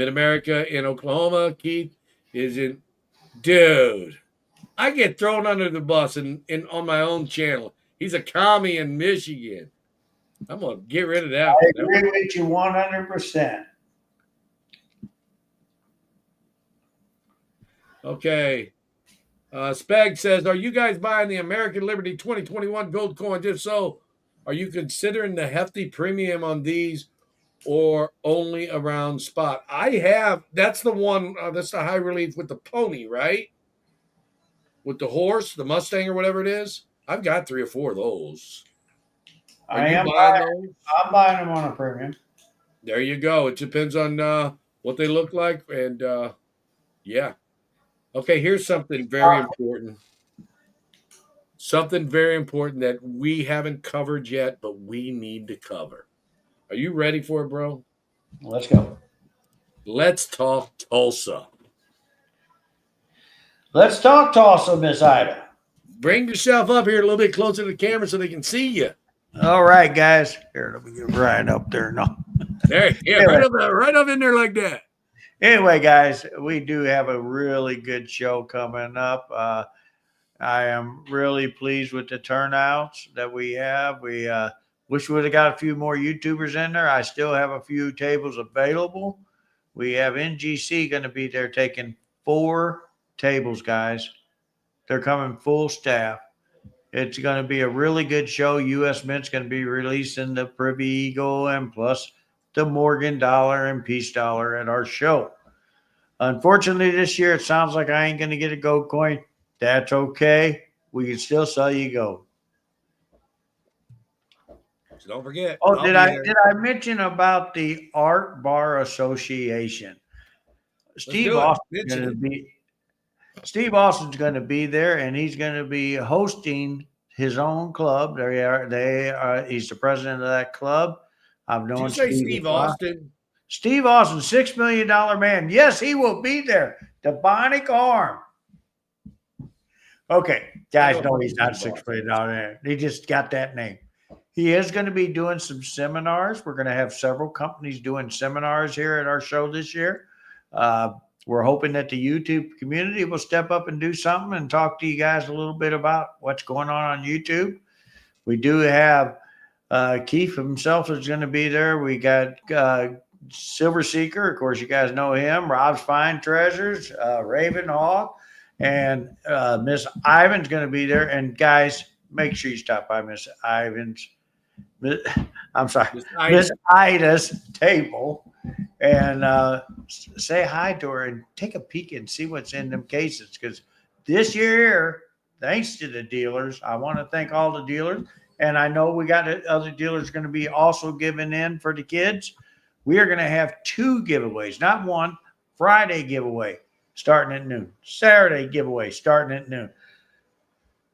America in Oklahoma. Keith is in. Dude, I get thrown under the bus in on my own channel. He's a commie in Michigan. I'm gonna get rid of that I one. agree with you 100%. Okay. Spag says, "Are you guys buying the American Liberty 2021 gold coins? If so, are you considering the hefty premium on these or only around spot?" I have. That's the one. That's the high relief with the pony, right? With the horse, the Mustang, or whatever it is. I've got 3 or 4 of those. Are I you am buying buying. those? I'm buying them on a premium. There you go. It depends on what they look like, and yeah. Okay, here's something very important. Something very important that we haven't covered yet, but we need to cover. Are you ready for it, bro? Let's go. Let's talk Tulsa. Let's talk Tulsa, Miss Ida. Bring yourself up here a little bit closer to the camera so they can see you. All right, guys. Here, let me get right up there. No. There, yeah, Anyway. right up in there like that. Anyway, guys, we do have a really good show coming up. I am really pleased with the turnouts that we have. We wish we would have got a few more YouTubers in there. I still have a few tables available. We have NGC going to be there taking 4 tables, guys. They're coming full staff. It's going to be a really good show. U.S. Mint's going to be releasing the Privy Eagle and plus the Morgan Dollar and Peace Dollar at our show. Unfortunately, this year it sounds like I ain't going to get a gold coin. That's okay. We can still sell you gold. So don't forget. Oh, did I mention about the Art Bar Association? Steve Austin's going to be there, and he's going to be hosting his own club. He's the president of that club. I've known Did you say Steve Austin? Steve Austin, $6 million man. Yes, he will be there. The Bionic Arm. Okay, guys know he's not $6 million man. He just got that name. He is going to be doing some seminars. We're going to have several companies doing seminars here at our show this year. We're hoping that the YouTube community will step up and do something and talk to you guys a little bit about what's going on YouTube. We do have Keith himself is going to be there. We got Silver Seeker, of course, you guys know him. Rob's Fine Treasures, Raven Hawk, and Miss Ivan's going to be there. And guys, make sure you stop by Miss Ivan's. I'm sorry, Miss Ida's table, and say hi to her and take a peek and see what's in them cases. Because this year, thanks to the dealers, I want to thank all the dealers. And I know we got other dealers going to be also giving in for the kids. We are going to have 2 giveaways, not one. Friday giveaway starting at noon. Saturday giveaway starting at noon.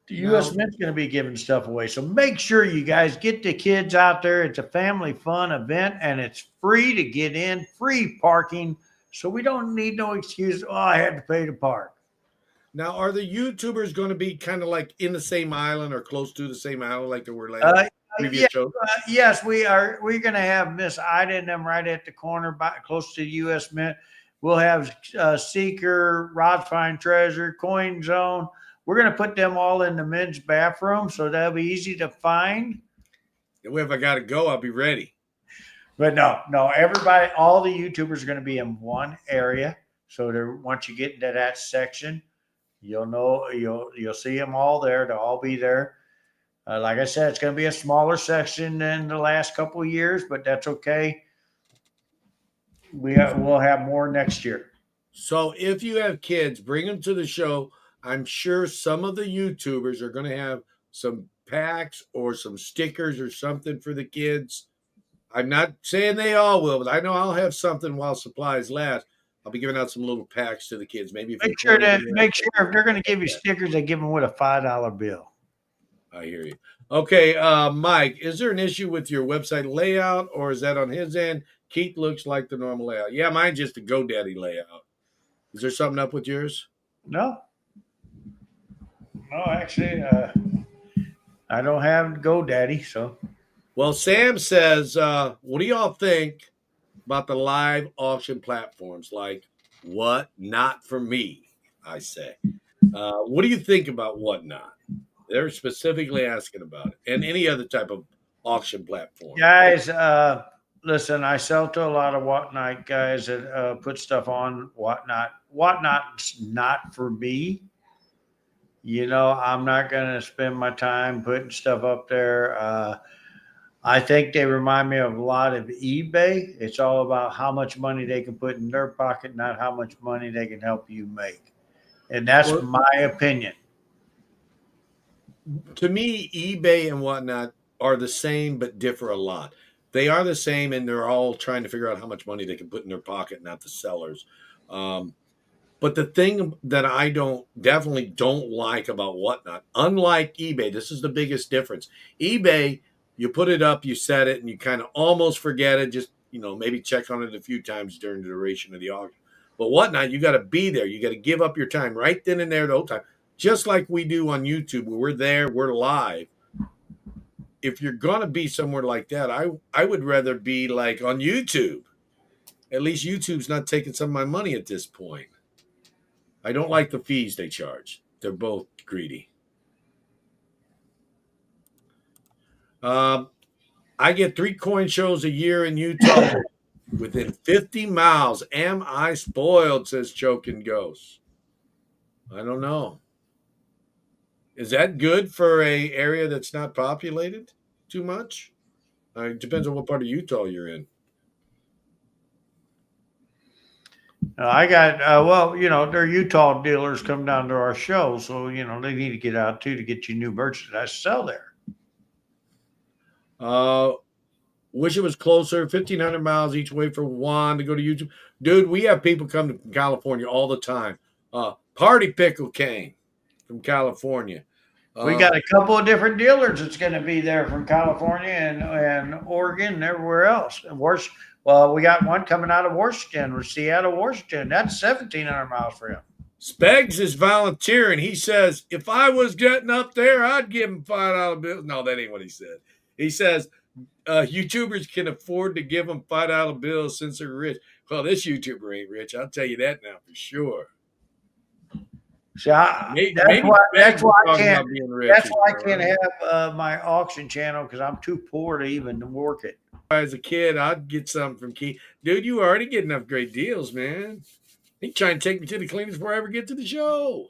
The U.S. Mint's going to be giving stuff away. So make sure you guys get the kids out there. It's a family fun event, and it's free to get in, free parking. So we don't need no excuse. Oh, I had to pay to park. Now, are the YouTubers going to be kind of like in the same island or close to the same island like they were last previous show? Yes, we are. We're going to have Miss Ida and them right at the corner, close to the U.S. Mint. We'll have Seeker, Rod's Fine Treasure, Coin Zone. We're going to put them all in the men's bathroom, so that'll be easy to find. If I got to go, I'll be ready. But no, everybody, all the YouTubers are going to be in one area. So once you get into that section, you'll know you'll see them all there. They'll all be there. Like I said, it's going to be a smaller section than the last couple of years, but that's okay. We'll have more next year. So if you have kids, bring them to the show. I'm sure some of the YouTubers are going to have some packs or some stickers or something for the kids. I'm not saying they all will, but I know I'll have something while supplies last. I'll be giving out some little packs to the kids. Maybe make sure if they're going to give you stickers, they give them with a $5 bill. I hear you. Okay, Mike, is there an issue with your website layout, or is that on his end? Keith looks like the normal layout. Yeah, mine's just a GoDaddy layout. Is there something up with yours? No, actually, I don't have GoDaddy, so. Well, Sam says, what do y'all think about the live auction platforms like Whatnot for me, I say. What do you think about Whatnot? They're specifically asking about it, and any other type of auction platform. Guys, listen, I sell to a lot of Whatnot guys that put stuff on Whatnot. Whatnot's not for me. I'm not going to spend my time putting stuff up there. I think they remind me of a lot of eBay. It's all about how much money they can put in their pocket, not how much money they can help you make. And that's my opinion. To me, eBay and Whatnot are the same but differ a lot. They are the same, and they're all trying to figure out how much money they can put in their pocket, not the sellers. But the thing that I definitely don't like about Whatnot, unlike eBay, this is the biggest difference. eBay, you put it up, you set it, and you kind of almost forget it. Just, maybe check on it a few times during the duration of the auction. But Whatnot, you got to be there. You got to give up your time right then and there the whole time. Just like we do on YouTube, where we're there, we're live. If you're going to be somewhere like that, I would rather be like on YouTube. At least YouTube's not taking some of my money at this point. I don't like the fees they charge. They're both greedy. I get 3 coin shows a year in Utah within 50 miles. Am I spoiled, says Choking Ghost. I don't know. Is that good for a area that's not populated too much? It depends on what part of Utah you're in. I got, their Utah dealers come down to our show. So, they need to get out too to get you new merchandise to sell there. Wish it was closer, 1,500 miles each way for Juan to go to YouTube. Dude, we have people come to California all the time. Party Pickle came from California. We got a couple of different dealers that's going to be there from California and Oregon and everywhere else. Well, we got one coming out of Washington or Seattle, Washington. That's 1,700 miles for him. Spegs is volunteering. He says, if I was getting up there, I'd give him $5 bills. No, that ain't what he said. He says, YouTubers can afford to give them $5 bills since they're rich. Well, this YouTuber ain't rich. I'll tell you that now for sure. See, that's Maybe why. Greg was talking about being rich. That's why I can't have my auction channel because I'm too poor to even work it. As a kid, I'd get something from Keith. Dude, you already get enough great deals, man. He trying to take me to the cleanest before I ever get to the show.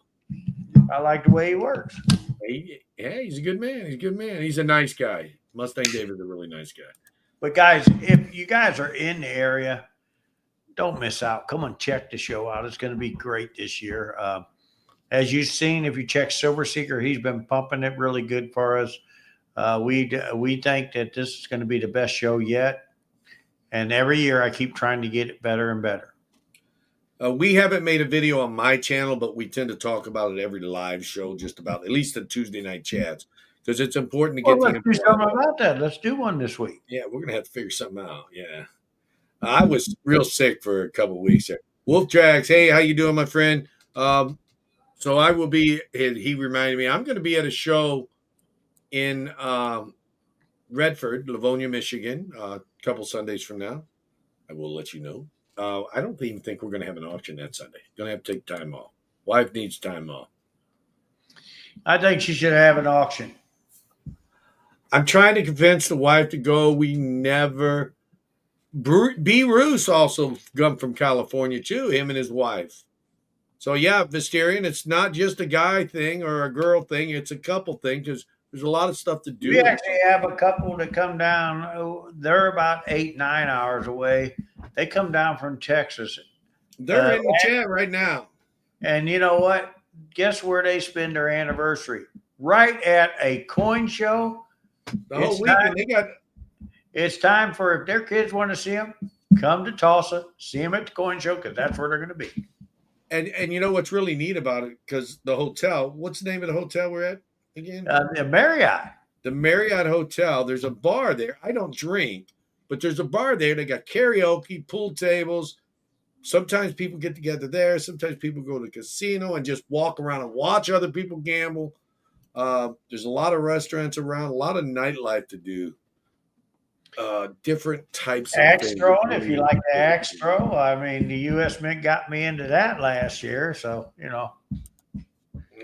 I like the way he works. He's a good man. He's a good man. He's a nice guy. Mustang David's a really nice guy. But guys, if you guys are in the area, don't miss out. Come and check the show out. It's going to be great this year. As you've seen, if you check Silver Seeker, he's been pumping it really good for us. We think that this is going to be the best show yet. And every year I keep trying to get it better and better. We haven't made a video on my channel, but we tend to talk about it every live show, just about at least the Tuesday night chats, because it's important to get. Well, let's do something about that. Let's do one this week. Yeah, we're gonna have to figure something out. Yeah, I was real sick for a couple of weeks there. Wolf Drags, hey, how you doing, my friend? So I will be. He reminded me I'm going to be at a show in Redford, Livonia, Michigan, a couple Sundays from now. I will let you know. I don't even think we're going to have an auction that Sunday. Going to have to take time off. Wife needs time off. I think she should have an auction. I'm trying to convince the wife to go. We never. B. Roos also come from California too. Him and his wife. So yeah, Visterian. It's not just a guy thing or a girl thing. It's a couple thing because there's a lot of stuff to do. We actually have a couple that come down. They're about 8-9 hours away. They come down from Texas. They're in the chat right now. And you know what? Guess where they spend their anniversary? Right at a coin show. The whole weekend. It's time for, if their kids want to see them, come to Tulsa, see them at the coin show because that's where they're going to be. And you know what's really neat about it? Because the hotel, what's the name of the hotel we're at again? The Marriott. The Marriott Hotel. There's a bar there. I don't drink, but there's a bar there. They got karaoke, pool tables. Sometimes people get together there. Sometimes people go to the casino and just walk around and watch other people gamble. There's a lot of restaurants around, a lot of nightlife to do. Different types of axe throwing, if you like the axe throw. I mean, the U.S. Mint got me into that last year, so you know.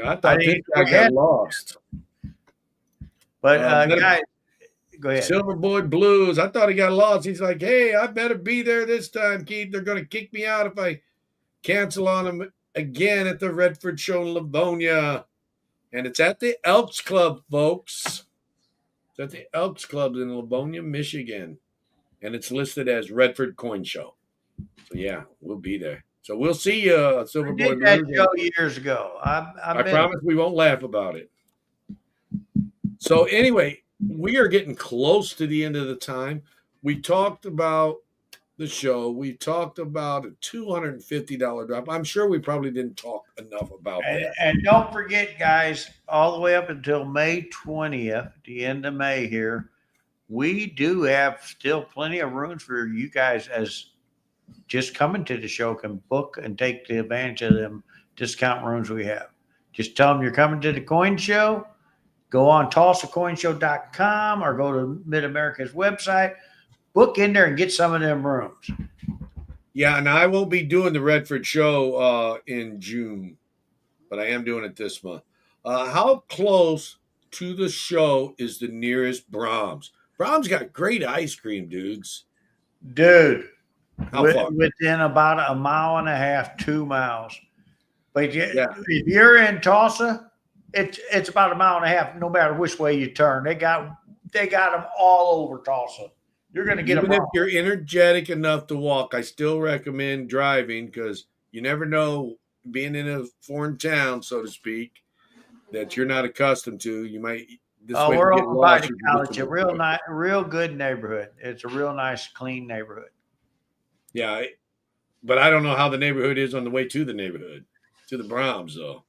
I thought I got lost. But guys, go ahead. Silver Boy Blues. I thought he got lost. He's like, hey, I better be there this time, Keith. They're going to kick me out if I cancel on them again at the Redford show in Livonia. And it's at the Elks Club, folks. It's at the Elks Club in Livonia, Michigan. And it's listed as Redford Coin Show. So, yeah, we'll be there. So, we'll see you, Silver Boy. We did that show years ago. I promise we won't laugh about it. So, anyway, we are getting close to the end of the time. We talked about the show. We talked about a $250 drop. I'm sure we probably didn't talk enough about that. And don't forget, guys, all the way up until May 20th, the end of May here, we do have still plenty of rooms for you guys as just coming to the show can book and take the advantage of them discount rooms we have. Just tell them you're coming to the coin show. Go on TulsaCoinShow.com or go to Mid-America's website. Book in there and get some of them rooms. Yeah, and I won't be doing the Redford show in June, but I am doing it this month. How close to the show is the nearest Brahms? Brahms got great ice cream, dudes. Dude, how far? Within about 1.5 miles, 2 miles. But if you're in Tulsa, it's about 1.5 miles, no matter which way you turn. They got them all over Tulsa. You're going to get them. Even if you're energetic enough to walk, I still recommend driving because you never know, being in a foreign town, so to speak, that you're not accustomed to. You might. We're over by the college. A real good neighborhood. It's a real nice, clean neighborhood. Yeah, but I don't know how the neighborhood is on the way to the neighborhood, to the Brahms, though.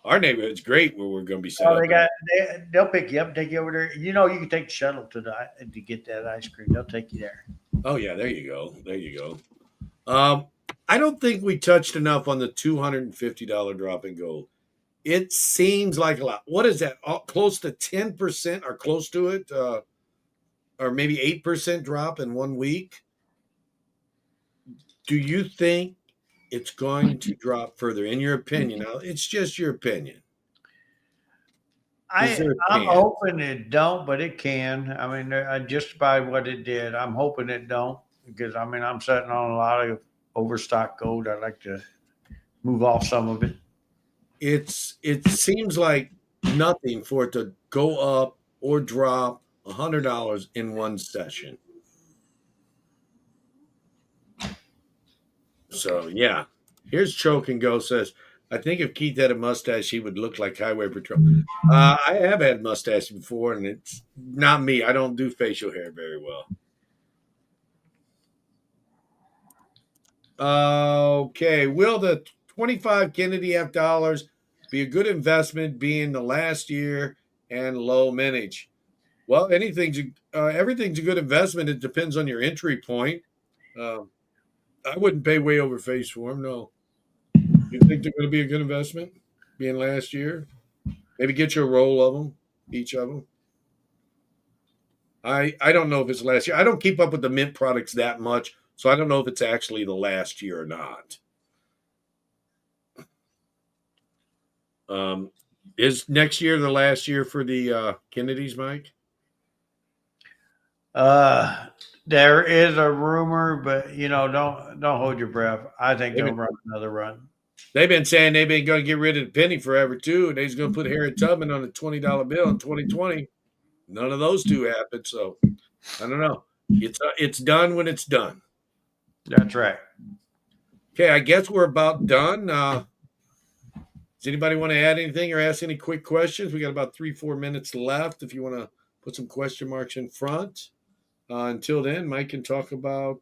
Our neighborhood's great where we're going to be set up. They'll pick you up, take you over there. You know, you can take the shuttle to get that ice cream. They'll take you there. Oh yeah, there you go. There you go. I don't think we touched enough on the $250 drop in gold. It seems like a lot. What is that? Close to 10% or close to it, or maybe 8% drop in 1 week. Do you think it's going to drop further, in your opinion. Now, it's just your opinion. Is there a I'm chance? hoping it don't, but it can. I mean, just by what it did, I'm hoping it don't because I mean I'm sitting on a lot of overstock gold. I'd like to move off some of it. It seems like nothing for it to go up or drop $100 in one session. So yeah, here's Choke and Go says, I think if Keith had a mustache, he would look like Highway Patrol. I have had mustache before, and it's not me. I don't do facial hair very well. Okay, will the 25 Kennedy F dollars be a good investment, being the last year and low mintage? Well, everything's a good investment. It depends on your entry point. Um, I wouldn't pay way over face for them. No, you think they're going to be a good investment, being last year? Maybe get you a roll of them, each of them. I don't know if it's last year. I don't keep up with the mint products that much, so I don't know if it's actually the last year or not. Um, is next year the last year for the Kennedys, Mike? Uh, there is a rumor, but don't hold your breath. I think They've they'll been, run another run. they've been saying they've been going to get rid of the penny forever too, and they're going to put Harriet Tubman on a $20 bill in 2020. None of those two happened, so I don't know. It's done when it's done. That's right. Okay, I guess we're about done. Does anybody want to add anything or ask any quick questions? We got about 3-4 minutes left. If you want to put some question marks in front. Until then, Mike can talk about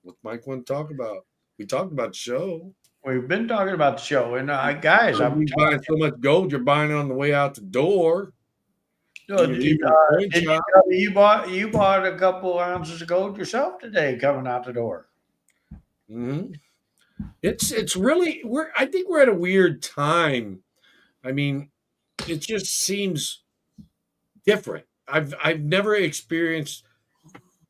what Mike want to talk about. We talked about the show. We've been talking about the show, and guys, I'm You buying so much gold, you're buying it on the way out the door. telling You're you, leaving the coin did you shop. tell me you bought a couple ounces of gold yourself today coming out the door? Mm-hmm. It's really I think we're at a weird time. I mean, it just seems different. I've never experienced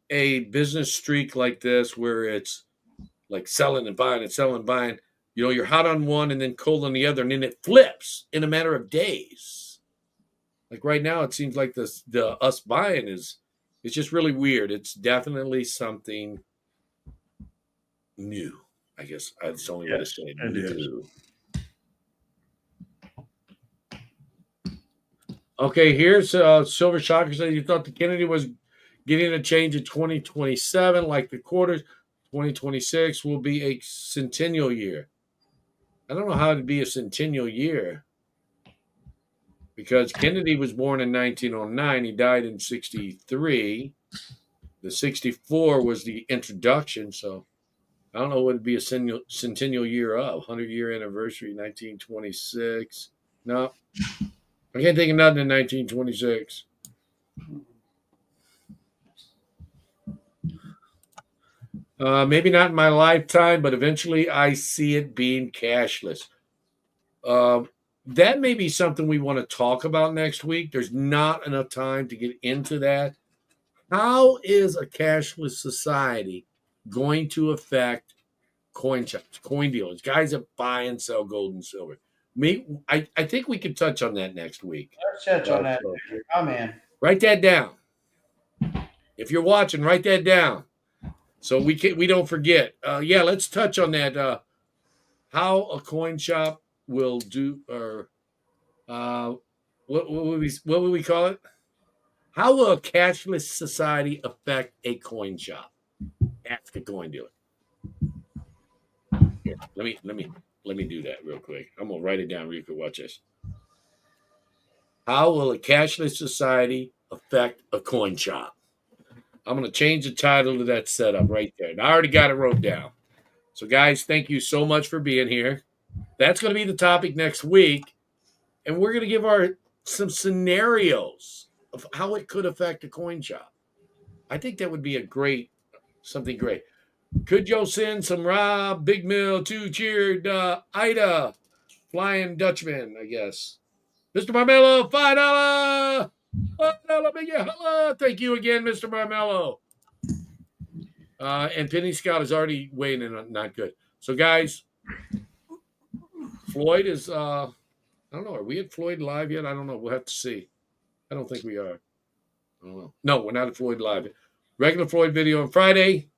a business streak like this where it's like selling and buying and selling and buying. You know, you're hot on one and then cold on the other, and then it flips in a matter of days. Like right now, it seems like the us buying it's just really weird. It's definitely something new. I guess that's the only way to Yes, say it. it is. New. Okay, here's Silver Shocker said you thought the Kennedy was getting a change in 2027, like the quarters. 2026 will be a centennial year. I don't know how it'd be a centennial year because Kennedy was born in 1909. He died in 63. The 64 was the introduction. So I don't know what it'd be a centennial year of. 100-year anniversary, 1926. No, I can't think of nothing in 1926. Maybe not in my lifetime, but eventually I see it being cashless. Um, that may be something we want to talk about next week. There's not enough time to get into that. How is a cashless society going to affect coin shops, coin dealers, guys that buy and sell gold and silver? I think we could touch on that next week. Let's touch on that. So I'm in. write that down. If you're watching, write that down so we don't forget. Yeah, let's touch on that. How a coin shop will do, or uh, what would we call it? How will a cashless society affect a coin shop? Ask a coin dealer. Here, let me do that real quick. I'm gonna write it down real quick. Watch this. How will a cashless society affect a coin shop? I'm gonna change the title to that setup right there. And I already got it wrote down. So, guys, thank you so much for being here. That's going to be the topic next week, and we're going to give some scenarios of how it could affect a coin shop. I think that would be something great. Could Joe send some Rob, Big Mill, Two Cheered, Ida, Flying Dutchman, I guess. Mr. Marmello, $5. $5, make it holla. Thank you again, Mr. Marmello. And Penny Scott is already weighing in on not good. So, guys, Floyd is I don't know. Are we at Floyd Live yet? I don't know. We'll have to see. I don't think we are. I don't know. No, we're not at Floyd Live. Regular Floyd video on Friday.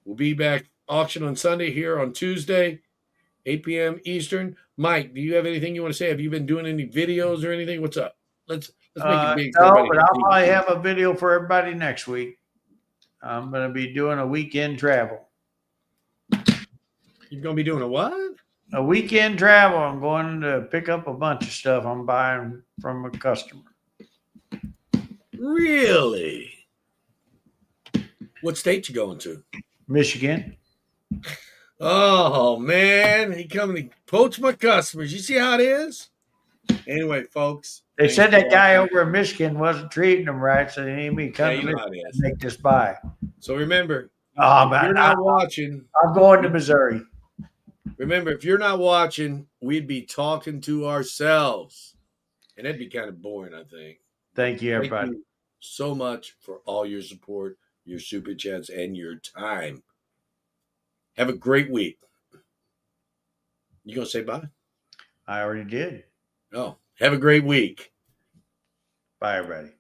We'll be back auction on Sunday here on Tuesday, 8 p.m. Eastern. Mike, do you have anything you want to say? Have you been doing any videos or anything? What's up? Let's make it big. So No, everybody but can I'll see. probably have a video for everybody next week. I'm going to be doing a weekend travel. You're going to be doing a what? A weekend travel. I'm going to pick up a bunch of stuff I'm buying from a customer. Really? What state you going to? Michigan. Oh man, he coming to poach my customers. You see how it is? Anyway, folks. They thanks said for that guy watching. over in Michigan wasn't treating them right, so they need me to come Yeah, to you know how Michigan it and is. make this buy. So remember, Oh, if man, you're not watching, I'm going to Missouri. if you're not watching, we'd be talking to ourselves. And that'd be kind of boring, I think. Thank you, Thank everybody. you so much for all your support, your super chats, and your time. Have a great week. You gonna say bye? I already did. Oh, have a great week. Bye, everybody.